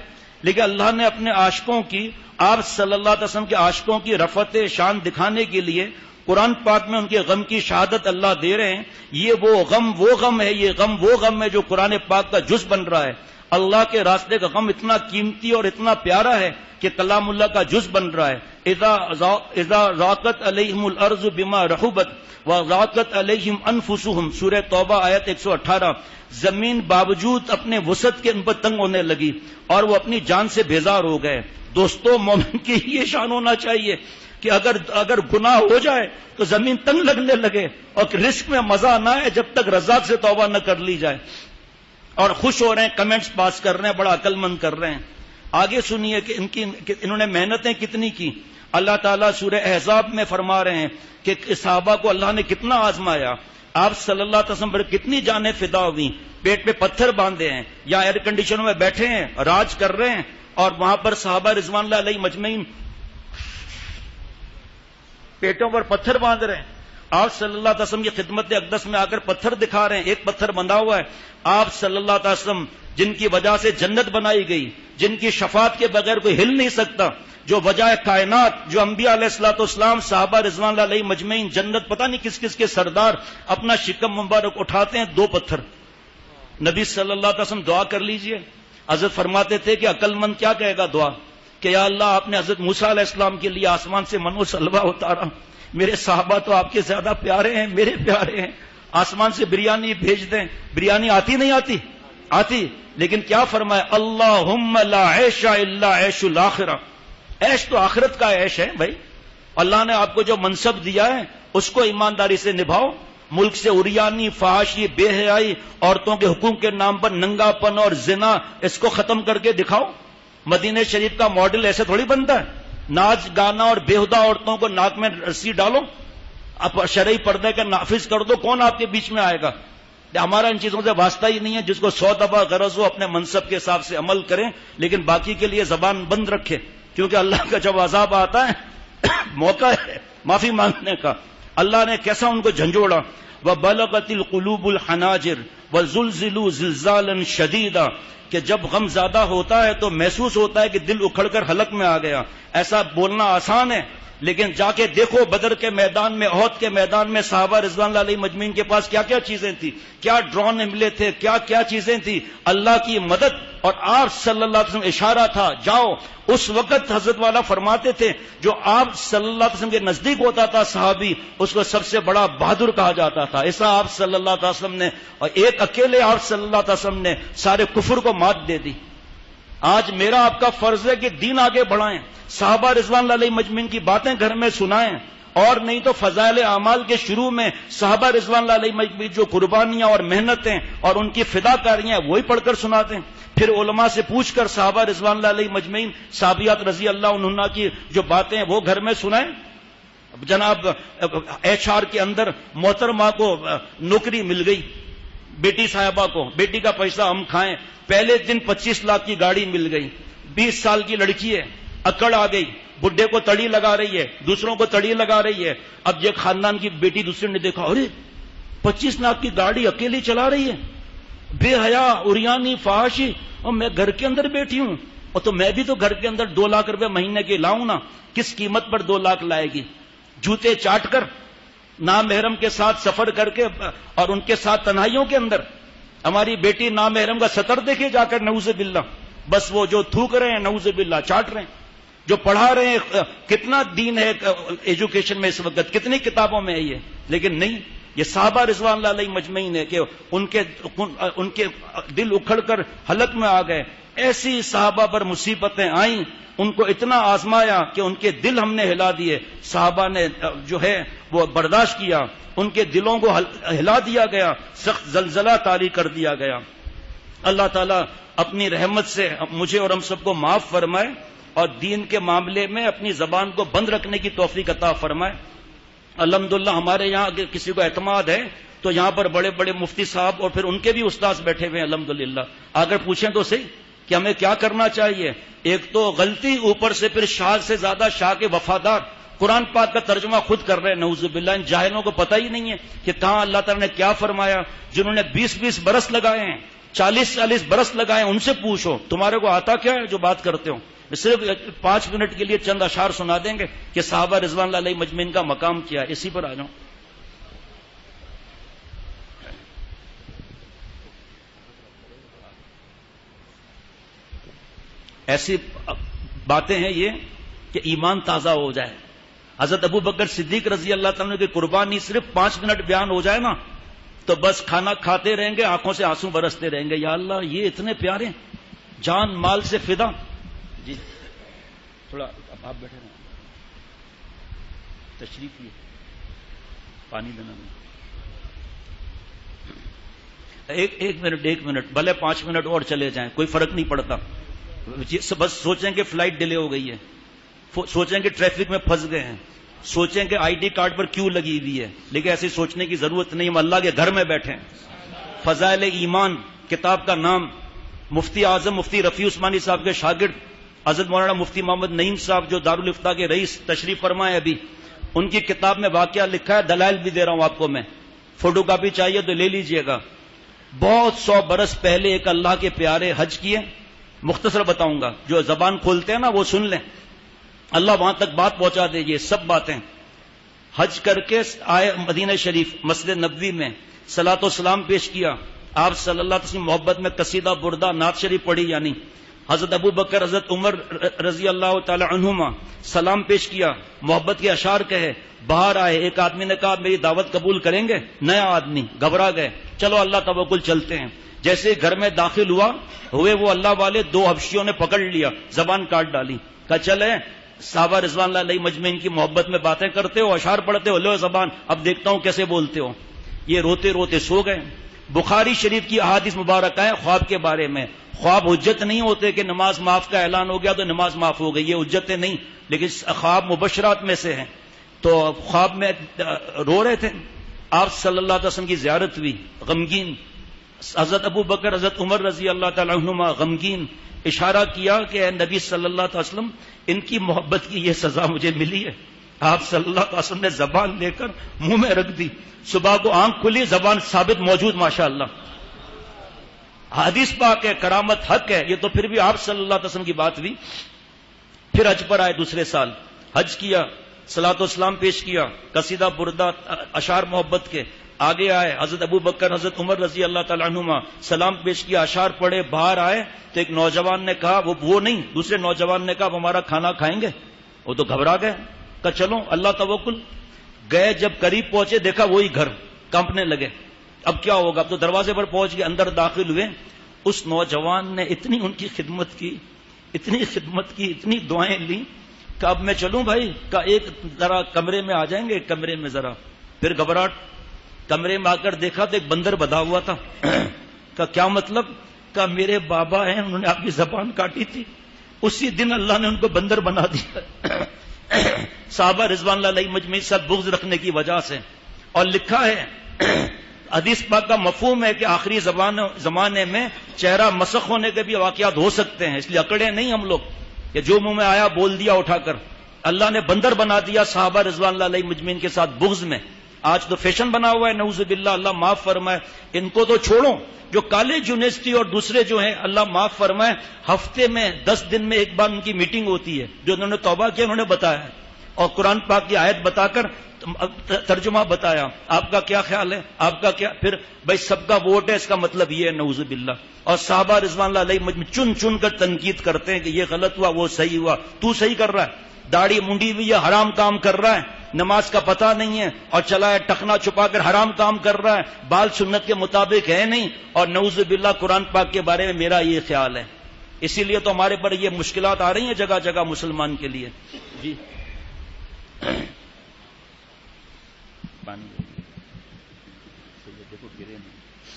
لیکن اللہ نے اپنے عاشقوں کی، آپ صلی اللہ علیہ وسلم کے عاشقوں کی رفعت شان دکھانے کے لیے قرآن پاک میں ان کے غم کی شہادت اللہ دے رہے ہیں۔ یہ وہ غم ہے، یہ غم وہ غم ہے جو قرآن پاک کا جز بن رہا ہے۔ اللہ کے راستے کا غم اتنا قیمتی اور اتنا پیارا ہے کہ کلام اللہ کا جز بن رہا ہے۔ اذا ضاقت علیہم الارض بما رحبت وضاقت علیہم انفسہم، سورہ توبہ آیت 118۔ زمین باوجود اپنے وسعت کے ان پر تنگ ہونے لگی اور وہ اپنی جان سے بیزار ہو گئے۔ دوستو، مومن کی یہ شان ہونا چاہیے کہ اگر گناہ ہو جائے تو زمین تنگ لگنے لگے اور رزق میں مزہ نہ آئے جب تک رزاق سے توبہ نہ کر لی جائے، اور خوش ہو رہے ہیں، کمنٹس پاس کر رہے ہیں، بڑا عقل مند کر رہے ہیں۔ آگے سنیے کہ انہوں نے محنتیں کتنی کی۔ اللہ تعالیٰ سورہ احزاب میں فرما رہے ہیں کہ صحابہ کو اللہ نے کتنا آزمایا، آپ صلی اللہ علیہ وسلم پر کتنی جانیں فدا ہوئی، پیٹ پہ پتھر باندھے ہیں یا ایئر کنڈیشنوں میں بیٹھے ہیں، راج کر رہے ہیں، اور وہاں پر صحابہ رضوان اللہ علیہ مجمعین پیٹوں پر پتھر باندھ رہے ہیں۔ آپ صلی اللہ علیہ وسلم کی خدمت اقدس میں آ کر پتھر دکھا رہے ہیں، ایک پتھر بندھا ہوا ہے۔ آپ صلی اللہ علیہ وسلم جن کی وجہ سے جنت بنائی گئی، جن کی شفاعت کے بغیر کوئی ہل نہیں سکتا، جو وجہ کائنات، جو انبیاء علیہ الصلوۃ والسلام، صحابہ رضوان اللہ علیہ مجمعین، جنت پتہ نہیں کس کس کے سردار، اپنا شکم مبارک اٹھاتے ہیں 2 پتھر۔ نبی صلی اللہ علیہ وسلم دعا کر لیجئے۔ حضرت فرماتے تھے کہ عقل مند کیا کہے گا دعا، کہ یا اللہ آپ نے حضرت موسیٰ علیہ السلام کے لیے آسمان سے من و سلوہ اتارا، میرے صحابہ تو آپ کے زیادہ پیارے ہیں، میرے پیارے ہیں، آسمان سے بریانی بھیج دیں۔ بریانی آتی نہیں آتی؟ آتی، لیکن کیا فرمایا، اللہم لا عیش الا عیش الاخرہ، عیش تو آخرت کا عیش ہے بھائی۔ اللہ نے آپ کو جو منصب دیا ہے اس کو ایمانداری سے نبھاؤ، ملک سے اوریانی، فحاشی، بے حیائی، عورتوں کے حقوق کے نام پر ننگا پن اور زنا، اس کو ختم کر کے دکھاؤ۔ مدینہ شریف کا ماڈل ایسے تھوڑی بنتا ہے، ناچ گانا اور بےہودہ عورتوں کو ناک میں رسی ڈالو، اب شرعی پردے کا نافذ کر دو، کون آپ کے بیچ میں آئے گا؟ ہمارا ان چیزوں سے واسطہ ہی نہیں ہے، جس کو 100 دفعہ غرض ہو اپنے منصب کے حساب سے عمل کریں، لیکن باقی کے لیے زبان بند رکھے، کیونکہ اللہ کا جب عذاب آتا ہے موقع ہے معافی مانگنے کا۔ اللہ نے کیسا ان کو جھنجھوڑا، وَبَلَغَتِ الْقُلُوبُ الْحَنَاجِرَ وَزُلْزِلُوا زِلْزَالًا شَدِيدًا، کہ جب غم زیادہ ہوتا ہے تو محسوس ہوتا ہے کہ دل اکھڑ کر حلق میں آ گیا۔ ایسا بولنا آسان ہے، لیکن جا کے دیکھو بدر کے میدان میں، احد کے میدان میں صحابہ رضوان اللہ علیہ مجمعین کے پاس کیا کیا چیزیں تھیں، کیا ڈرون ملے تھے، کیا کیا چیزیں تھیں، اللہ کی مدد، اور آپ صلی اللہ علیہ وسلم اشارہ تھا جاؤ۔ اس وقت حضرت والا فرماتے تھے جو آپ صلی اللہ علیہ وسلم کے نزدیک ہوتا تھا صحابی، اس کو سب سے بڑا بہادر کہا جاتا تھا۔ ایسا آپ صلی اللہ علیہ وسلم نے، اور ایک اکیلے آپ صلی اللہ علیہ وسلم نے سارے کفر کو مات دے دی۔ آج میرا آپ کا فرض ہے کہ دین آگے بڑھائیں، صحابہ رضوان اللہ علیہ مجمعین کی باتیں گھر میں سنائیں، اور نہیں تو فضائل اعمال کے شروع میں صحابہ رضوان اللہ علیہ مجمعین جو قربانیاں اور محنتیں اور ان کی فدا کاریاں وہی پڑھ کر سناتے ہیں. پھر علماء سے پوچھ کر صحابہ رضوان اللہ علیہ مجمعین صحابیات رضی اللہ عنہ کی جو باتیں ہیں وہ گھر میں سنائیں. جناب HR کے اندر محترمہ کو نوکری مل گئی, بیٹی صاحبہ کو, بیٹی کا پیسہ ہم کھائیں. پہلے دن 25 لاکھ کی گاڑی مل گئی. 20 سال کی لڑکی ہے, اکڑ آ گئی, بڈھے کو تڑی لگا رہی ہے, دوسروں کو تڑی لگا رہی ہے. اب یہ خاندان کی بیٹی دوسرے نے دیکھا, ارے 25 لاکھ کی گاڑی اکیلی چلا رہی ہے, بے حیا, اریانی, فحاشی, اور میں گھر کے اندر بیٹھی ہوں, اور تو میں بھی تو گھر کے اندر 2 لاکھ روپے مہینے کے لاؤں نا. کس قیمت پر 2 لاکھ لائے گی؟ جوتے چاٹ کر, نامحرم کے ساتھ سفر کر کے, اور ان کے ساتھ تنہائیوں کے اندر. ہماری بیٹی نامحرم کا سطر دیکھے جا کر, نعوذ باللہ. بس وہ جو تھوک رہے ہیں نعوذ باللہ چاٹ رہے ہیں, جو پڑھا رہے ہیں. کتنا دین ہے ایجوکیشن میں اس وقت, کتنی کتابوں میں ہے یہ, لیکن نہیں. یہ صحابہ رضوان اللہ علیہ مجمعین ہے کہ ان کے دل اکھڑ کر حلق میں آ گئے. ایسی صحابہ پر مصیبتیں آئیں, ان کو اتنا آزمایا کہ ان کے دل ہم نے ہلا دیے. صحابہ نے جو ہے وہ برداشت کیا, ان کے دلوں کو ہلا دیا گیا, سخت زلزلہ طاری کر دیا گیا. اللہ تعالیٰ اپنی رحمت سے مجھے اور ہم سب کو معاف فرمائے, اور دین کے معاملے میں اپنی زبان کو بند رکھنے کی توفیق عطا فرمائے. الحمدللہ ہمارے یہاں اگر کسی کو اعتماد ہے تو یہاں پر بڑے بڑے مفتی صاحب اور پھر ان کے بھی استاذ بیٹھے ہوئے ہیں الحمدللہ. اگر پوچھیں تو صحیح کہ ہمیں کیا کرنا چاہیے. ایک تو غلطی, اوپر سے پھر شاہ سے زیادہ شاہ کے وفادار. قرآن پاک کا ترجمہ خود کر رہے ہیں نعوذ باللہ. ان جاہلوں کو پتہ ہی نہیں ہے کہ کہاں اللہ تعالیٰ نے کیا فرمایا. جنہوں نے 20-20 برس لگائے ہیں, 40-40 برس لگائے ہیں, ان سے پوچھو تمہارے کو آتا کیا ہے جو بات کرتے ہو. صرف 5 منٹ کے لیے چند اشعار سنا دیں گے کہ صحابہ رضوان اللہ علیہ مجمعین کا مقام کیا ہے. اسی پر آ جاؤں. ایسی باتیں ہیں یہ کہ ایمان تازہ ہو جائے. حضرت ابو بکر صدیق رضی اللہ تعالیٰ کی قربانی صرف 5 منٹ بیان ہو جائے نا تو بس کھانا کھاتے رہیں گے, آنکھوں سے آنسو برستے رہیں گے. یا اللہ یہ اتنے پیارے, جان مال سے فدا. جی تھوڑا آپ بیٹھے رہیں, تشریف لیے, پانی دینا. ایک منٹ بھلے 5 منٹ اور چلے جائیں, کوئی فرق نہیں پڑتا. بس سوچیں کہ فلائٹ ڈیلے ہو گئی ہے, سوچیں کہ ٹریفک میں پھنس گئے ہیں, سوچیں کہ ID کارڈ پر کیوں لگی ہوئی ہے, لیکن ایسی سوچنے کی ضرورت نہیں. ہم اللہ کے گھر میں بیٹھے ہیں. فضائل ایمان کتاب کا نام, مفتی اعظم مفتی رفیع عثمانی صاحب کے شاگرد حضرت مولانا مفتی محمد نعیم صاحب جو دارالافتاء کے رئیس تشریف فرمائے ابھی, ان کی کتاب میں واقعہ لکھا ہے. دلائل بھی دے رہا ہوں آپ کو میں, فوٹو کاپی چاہیے تو لے لیجئے گا. بہت 100 برس پہلے ایک اللہ کے پیارے حج کیے. مختصر بتاؤں گا, جو زبان کھولتے ہیں نا وہ سن لیں, اللہ وہاں تک بات پہنچا دے. یہ سب باتیں حج کر کے آئے مدینہ شریف, مسجد نبوی میں صلاۃ و سلام پیش کیا. آپ صلی اللہ علیہ وسلم محبت میں قصیدہ بردہ نعت شریف پڑھی, یعنی حضرت ابو بکر حضرت عمر رضی اللہ تعالی عنہما سلام پیش کیا, محبت کے اشعار کہے. باہر آئے, ایک آدمی نے کہا میری دعوت قبول کریں گے؟ نیا آدمی, گھبرا گئے. چلو اللہ توکل چلتے ہیں. جیسے گھر میں داخل ہوئے وہ اللہ والے 2 حبشیوں نے پکڑ لیا, زبان کاٹ ڈالی. کہا چلے صحابہ رضوان اللہ علیہ مجمعین کی محبت میں باتیں کرتے ہو, اشعار پڑھتے ہو, لو زبان, اب دیکھتا ہوں کیسے بولتے ہو. یہ روتے روتے سو گئے. بخاری شریف کی احادیث مبارکہ ہیں خواب کے بارے میں. خواب حجت نہیں ہوتے کہ نماز معاف کا اعلان ہو گیا تو نماز معاف ہو گئی, یہ حجتیں نہیں, لیکن خواب مبشرات میں سے ہیں. تو خواب میں رو رہے تھے. آپ صلی اللہ علیہ وسلم کی زیارت ہوئی, غمگین. حضرت ابو بکر حضرت عمر رضی اللہ تعالی عنہما غمگین. اشارہ کیا کہ اے نبی صلی اللہ علیہ وسلم, ان کی محبت کی یہ سزا مجھے ملی ہے. آپ صلی اللہ علیہ وسلم نے زبان لے کر منہ میں رکھ دی. صبح کو آنکھ کھلی, زبان ثابت موجود, ماشاءاللہ. حدیث پاک ہے, کرامت حق ہے. یہ تو پھر بھی آپ صلی اللہ علیہ وسلم کی بات ہوئی. پھر حج پر آئے دوسرے سال, حج کیا, صلاۃ و سلام پیش کیا, قصیدہ بردہ اشعار محبت کے. آگے آئے حضرت ابو بکر حضرت عمر رضی اللہ تعالی عنہما, سلام پیش کیا, اشعار پڑھے. باہر آئے تو ایک نوجوان نے کہا, وہ نہیں, دوسرے نوجوان نے کہا وہ ہمارا کھانا کھائیں گے؟ وہ تو گھبرا گئے. کہا چلو اللہ توکل. گئے, جب قریب پہنچے دیکھا وہی گھر, کانپنے لگے. اب کیا ہوگا, اب تو دروازے پر پہنچ گئے, اندر داخل ہوئے. اس نوجوان نے اتنی ان کی خدمت کی, اتنی خدمت کی, اتنی دعائیں لی. کہ اب میں چلوں بھائی؟ کہ ایک ذرا کمرے میں آ جائیں گے، ایک کمرے میں ذرا. پھر گھبراہٹ، کمرے میں آ کر دیکھا تو ایک بندر بندھا ہوا تھا. کہ کیا مطلب؟ کہ میرے بابا ہیں، انہوں نے آپ کی زبان کاٹی تھی، اسی دن اللہ نے ان کو بندر بنا دیا. صحابہ رضوان اللہ علیہ مجمعین سب بغض رکھنے کی وجہ سے. اور لکھا ہے حدیث پاک کا مفہوم ہے کہ آخری زمانے میں چہرہ مسخ ہونے کے بھی واقعات ہو سکتے ہیں، اس لیے اکڑے نہیں ہم لوگ کہ جو منہ میں آیا بول دیا اٹھا کر. اللہ نے بندر بنا دیا صحابہ رضوان اللہ علیہ مجمعین کے ساتھ بغض میں. آج تو فیشن بنا ہوا ہے، نعوذ باللہ، اللہ معاف فرمائے. ان کو تو چھوڑو، جو کالج یونیورسٹی اور دوسرے جو ہیں اللہ معاف فرمائے، ہفتے میں 10 دن میں ایک بار ان کی میٹنگ ہوتی ہے. جو انہوں نے توبہ کیا انہوں نے بتایا ہے، اور قرآن پاک کی آیت بتا کر ترجمہ بتایا. آپ کا کیا خیال ہے؟ آپ کا کیا؟ پھر بھائی سب کا ووٹ ہے، اس کا مطلب یہ ہے نعوذ باللہ. اور صحابہ رضوان اللہ علیہ مجمعین چن چن کر تنقید کرتے ہیں کہ یہ غلط ہوا، وہ صحیح ہوا. تو صحیح کر رہا ہے، داڑھی منڈی ہوئی ہے، حرام کام کر رہا ہے، نماز کا پتہ نہیں ہے اور چلا ہے ٹخنا چھپا کر حرام کام کر رہا ہے، بال سنت کے مطابق ہے نہیں، اور نعوذ باللہ قرآن پاک کے بارے میں میرا یہ خیال ہے. اسی لیے تو ہمارے پر یہ مشکلات آ رہی ہیں جگہ جگہ مسلمان کے لیے. جی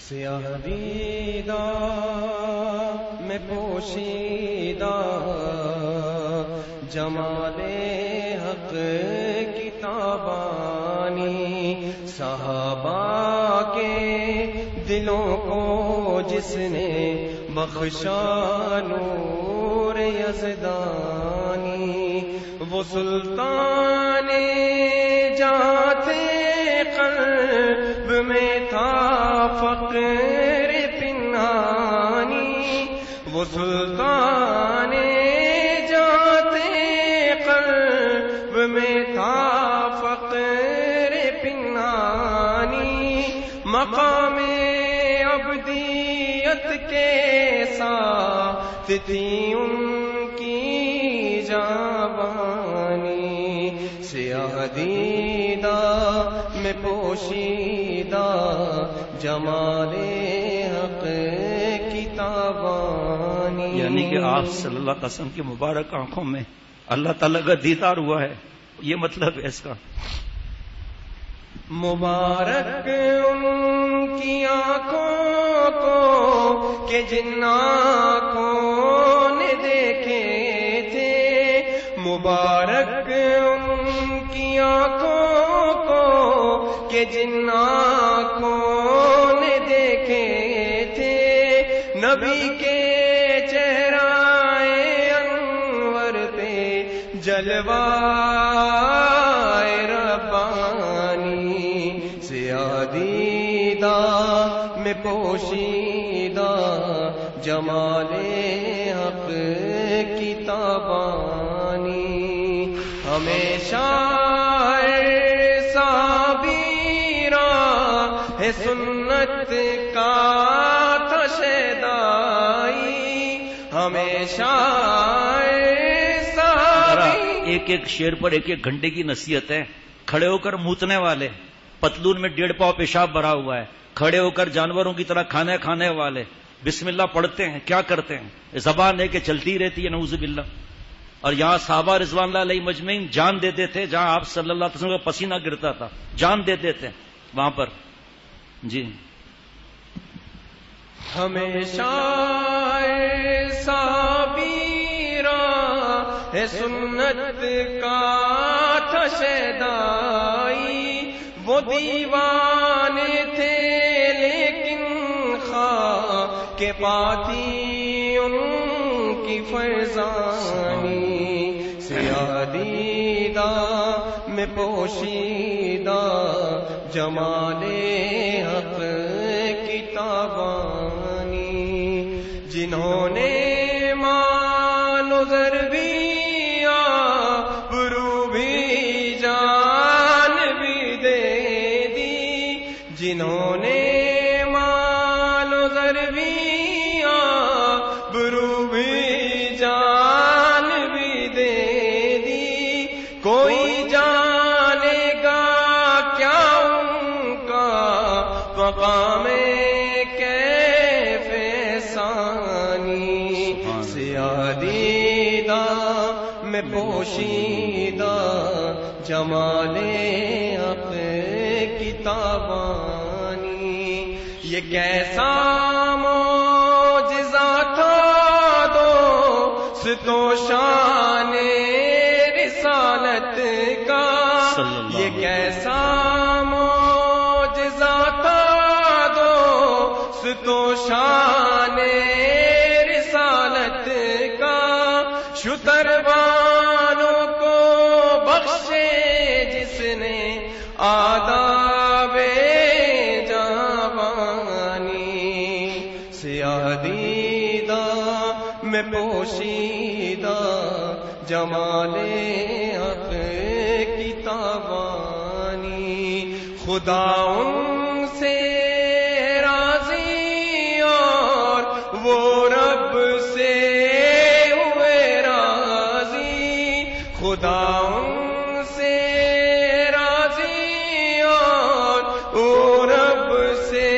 سیاہ دیدہ میں پوشیدہ جمال حق کتابانی، صحابہ کے دلوں کو جس نے بخشا نور یزدانی، وہ سلطان جاتے قلب میں تھا فقر پنہانی، وہ سلطان جاتے قلب میں تھا فقر پنہانی، مقام عبدیت کے ساتھ تھی ان کی جوانی، سیاہ دیدہ میں پوشیدہ جمال حق کتابانی. یعنی کہ آپ صلی اللہ علیہ وسلم کی مبارک آنکھوں میں اللہ تعالیٰ کا دیدار ہوا ہے، یہ مطلب ہے اس کا. مبارک ان کی آنکھوں کو کہ جن آنکھوں نے دیکھے تھے، مبارک ان کی آنکھوں کو کہ جن آنکھوں نے دیکھے تھے، نبی کے چہرہ انور پہ جلوہ ربانی، سیاہ دیدہ میں پوشیدہ جمال حق کتابانی، ہمیشہ ہے سنت کا تشدائی، ہمیشہ ایک ایک شعر پر ایک ایک گھنٹے کی نصیحت ہے. کھڑے ہو کر موتنے والے، پتلون میں 1.5 پاؤ پیشاب بھرا ہوا ہے، کھڑے ہو کر جانوروں کی طرح کھانے کھانے والے، بسم اللہ پڑھتے ہیں، کیا کرتے ہیں؟ زبان ہے کہ چلتی رہتی ہے نعوذ باللہ. اور یہاں صحابہ رضوان اللہ علیہ مجمعین جان دیتے تھے، جہاں آپ صلی اللہ علیہ وسلم کا پسینہ گرتا تھا جان دیتے تھے وہاں پر. جی ہمیشہ صابیرہ ہے سنت کا تشدائی، وہ دیوانے تھے لیکن خواہ کے پاتی ان کی فرزانی، سیاہ دیدہ میں پوشیدہ جمال حق کتابانی، جنہوں نے مال و زر بھی آبرو بھی جان بھی دے دی، جنہوں نے مال و زر بھی آبرو بھی جان بھی دے دی، کوئی جانے گا کیا ان کا مقام پوشیدہ جمال حق کی تابانی، یہ کیسا معجزہ تھا دوست و شان رسالت کا، یہ کیسا معجزہ تھا دوست و شان رسالت کا، شتروانوں کو بخشے جس نے آداب جوانی، سیاہ دیدہ میں پوشیدہ جمال حق کی تابانی، خدا ان سے راضی اور وہ رب سے ہوئے راضی، خدا ان سے راضی اور وہ رب سے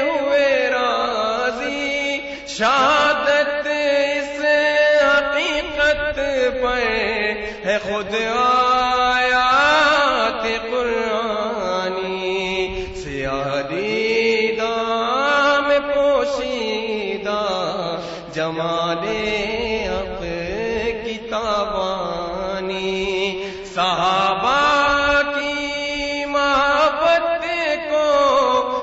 ہوئے راضی، شہادت اس حقیقت پر ہے خود آیات قرآنی، سیاہ دیدہ میں پوشیدہ جمال حق کی تابانی، صحابہ کی محبت کو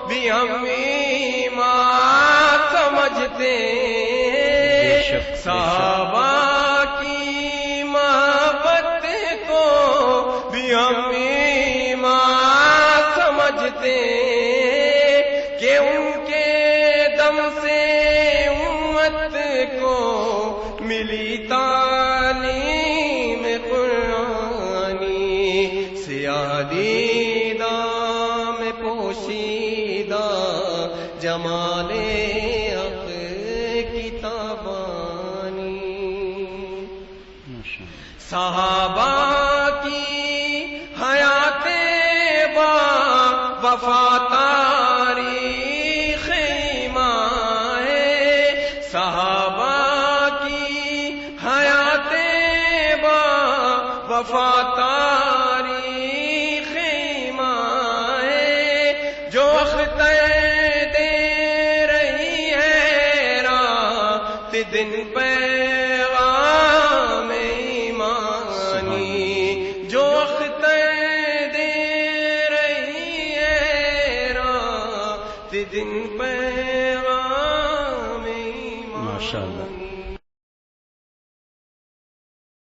بھی ہم ایمان سمجھتے، صحابہ کی محبت کو بھی ہم ایمان سمجھتے، کہ ان کے دم سے امت کو ملی تعلیم قرآنی، سیاہ دیدہ میں پوشیدہ جمال حق کی تابانی، صحابہ کی حیات با وفا تاریخ ایمان ہے، صحابہ کی حیات با وفا تاریخ ایمان ہے، جو اختر دے رہی ہے رات دن پیغام ایمانی، جو اختر دے رہی ہے رات دن پیغام ایمانی۔ ماشاءاللہ۔